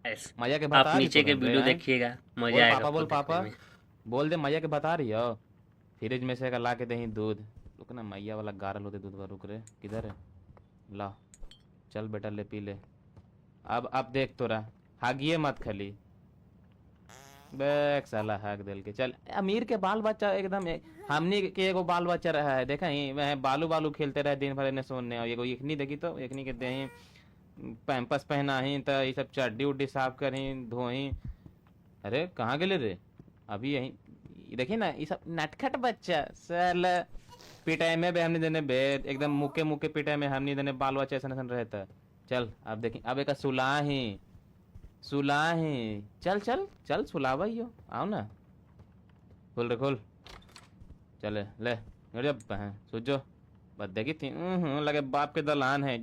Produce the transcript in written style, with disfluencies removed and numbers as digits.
मैया के आप बता रही तो नीचे के रे वीडियो हैं। देखिएगा, बोल मजा आएगा पापा, आपको बोल देखने पापा, में। बोल दे मैया के बता रही हो। फ्रिज में से का ला के दही दूध। रुक ना, मैया वाला गारल होते दूध का, रुक रे, किधर है? ला, चल बेटा ले पी ले। अब देख तो रहा, हागिए मत खाली। बैग साला हाक दिल के चल। अमीर के बाल बच्चा एकदम हमनी के एगो बाल बच्चा रहा है, देखा ही वह बालू बालू खेलते रहे दिन भर, इन्हें सोने और एगो एकनी देखी तो एकनी के दही पैम्पस पहना ही तो ये सब चड्डी उड्डी साफ करी धोही। अरे कहाँ गेले रे? अभी यही देखी ना, ये सब नटखट बच्चा साला। पिटाई में भी हमने देने बेद एकदम मुके मुके पिटाई में हमने देने बाल बच्चा ऐसा ऐसा रहता। चल अब देखी, अब एक सुला ही चल चल चल, सुलावा ही हो, आओ ना। खोल रे खोल, चले ले जब सूझो। बस देखी थी लगे बाप के दलान है।